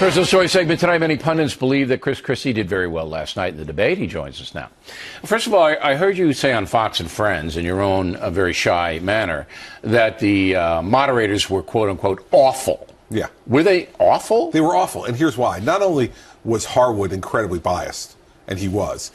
Personal story segment tonight. Many pundits believe that Christie did very well last night in the debate. He joins us now. First of all, I heard you say on Fox and Friends, in your own very shy manner, that the moderators were, quote unquote, awful. Yeah. Were they awful? They were awful, and here's why. Not only was Harwood incredibly biased, and he was,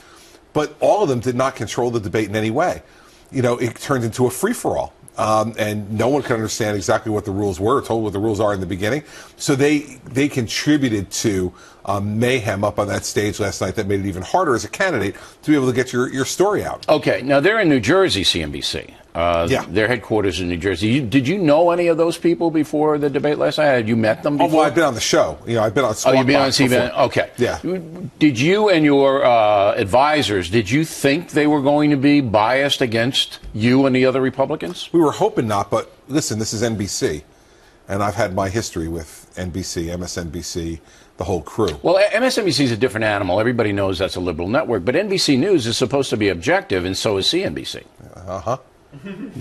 but all of them did not control the debate in any way. You know, it turned into a free-for-all. And no one could understand exactly what the rules were, or told what the rules are in the beginning. So they contributed to mayhem up on that stage last night that made it even harder as a candidate to be able to get your story out. Okay, now they're in New Jersey, CNBC. Yeah. Their headquarters in New Jersey. Did you know any of those people before the debate last night? Had you met them before? Oh, well, I've been on the show. You know, I've been on Squawk you've been on Box CBN. before. Okay. Yeah. Did you and your advisors, did you think they were going to be biased against you and the other Republicans? We were hoping not, but listen, this is NBC, and I've had my history with NBC, MSNBC, the whole crew. Well, MSNBC is a different animal. Everybody knows that's a liberal network, but NBC News is supposed to be objective, and so is CNBC. Uh-huh.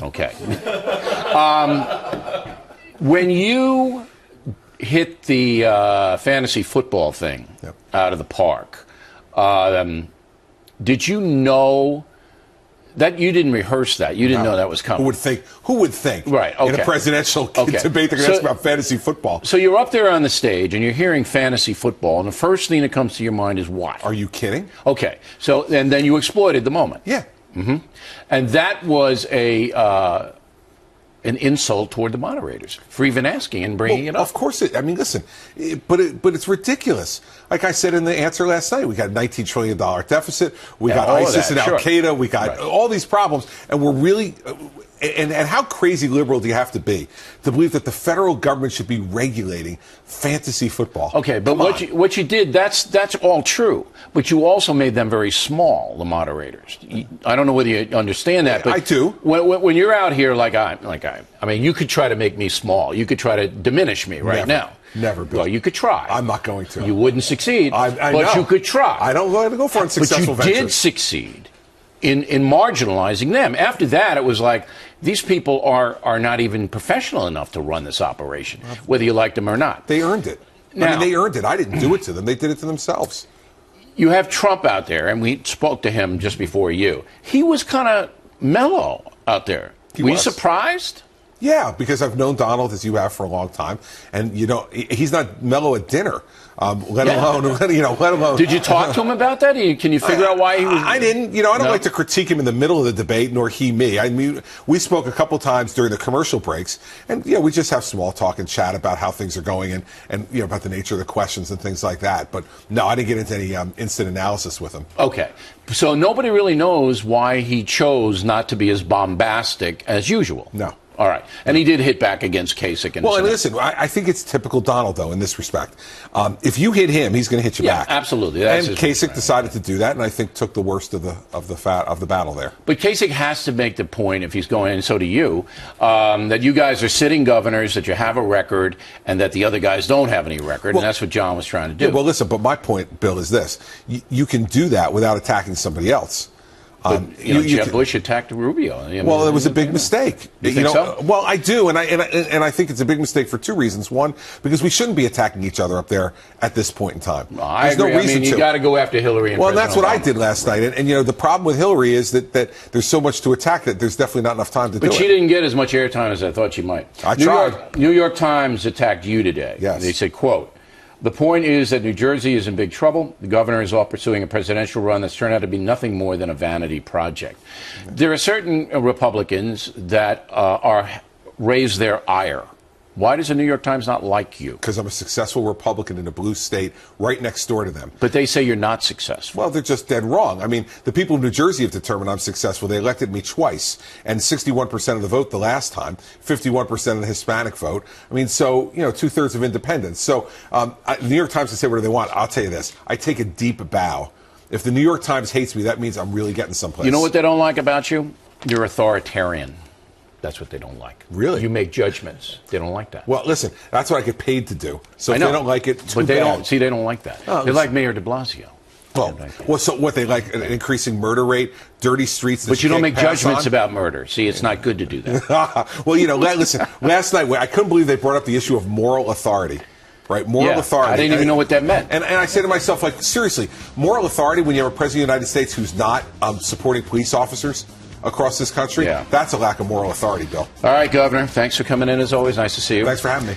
Okay. When you hit the fantasy football thing out of the park, did you know that you didn't rehearse that? You didn't know that was coming. Who would think? Right. Okay. In a presidential debate, they're going to ask about fantasy football. So you're up there on the stage and you're hearing fantasy football, and the first thing that comes to your mind is what? Are you kidding? Okay. So and then you exploited the moment. Yeah. Mm-hmm. And that was an insult toward the moderators for even asking and bringing it up. Of course, I mean, listen, but it's ridiculous. Like I said in the answer last night, we got a $19 trillion deficit. We got ISIS and Al Qaeda. We got all these problems, and we're really. And how crazy liberal do you have to be to believe that the federal government should be regulating fantasy football? Okay, but what you did, that's all true. But you also made them very small, the moderators. I don't know whether you understand that, but I do. When you're out here I mean, you could try to make me small. You could try to diminish me now. Never, Bill. Well, you could try. I'm not going to. You wouldn't succeed, I but know. you could try. I don't want to go for unsuccessful ventures. But you ventures. did succeed in marginalizing them. After that, it was like, these people are not even professional enough to run this operation, whether you like them or not. They earned it. Now, I mean, they earned it. I didn't do it to them. They did it to themselves. You have Trump out there, and we spoke to him just before you. He was kind of mellow out there. Were you surprised? Yeah, because I've known Donald, as you have, for a long time, and he's not mellow at dinner. Let alone. Did you talk to him about that? Can you figure out why he was? I didn't. I don't like to critique him in the middle of the debate, nor he me. I mean, we spoke a couple times during the commercial breaks, and we just have small talk and chat about how things are going and about the nature of the questions and things like that. But no, I didn't get into any instant analysis with him. Okay, so nobody really knows why he chose not to be as bombastic as usual. No. All right. And he did hit back against Kasich. And listen, I think it's typical Donald, though, in this respect. If you hit him, he's going to hit you back. Absolutely. And Kasich decided to do that, and I think took the worst of the battle there. But Kasich has to make the point, if he's going, and so do you, that you guys are sitting governors, that you have a record, and that the other guys don't have any record, and that's what John was trying to do. Yeah, well, listen, but my point, Bill, is this. You can do that without attacking somebody else. Jeb Bush attacked Rubio. Well, it was a big mistake. You think so? Well, I do, and I think it's a big mistake for two reasons. One, because we shouldn't be attacking each other up there at this point in time. Well, I agree. No reason you got to go after Hillary. And that's what I did last night. And the problem with Hillary is that there's so much to attack that there's definitely not enough time to do it. But she didn't get as much airtime as I thought she might. I tried. New York Times attacked you today. Yes. They said, quote, "The point is that New Jersey is in big trouble. The governor is off pursuing a presidential run that's turned out to be nothing more than a vanity project." There are certain Republicans that raise their ire. Why does the New York Times not like you? Because I'm a successful Republican in a blue state right next door to them. But they say you're not successful. Well, they're just dead wrong. I mean, the people of New Jersey have determined I'm successful. They elected me twice, and 61% of the vote the last time, 51% of the Hispanic vote. I mean, so, 2/3 of independents. So the New York Times can say whatever they want. I'll tell you this. I take a deep bow. If the New York Times hates me, that means I'm really getting someplace. You know what they don't like about you? You're authoritarian. That's what they don't like. Really? You make judgments. They don't like that. Well, listen, that's what I get paid to do. So if they don't like it, but they don't like that. They like Mayor de Blasio. Well, so what, they like an increasing murder rate, dirty streets. But you don't make judgments about murder. See, it's not good to do that. Well, listen, last night I couldn't believe they brought up the issue of moral authority. right? Moral authority. I didn't even know what that meant. And I say to myself, like, seriously, moral authority when you have a president of the United States who's not supporting police officers across this country, that's a lack of moral authority, Bill. All right, Governor, thanks for coming in as always. Nice to see you. Thanks for having me.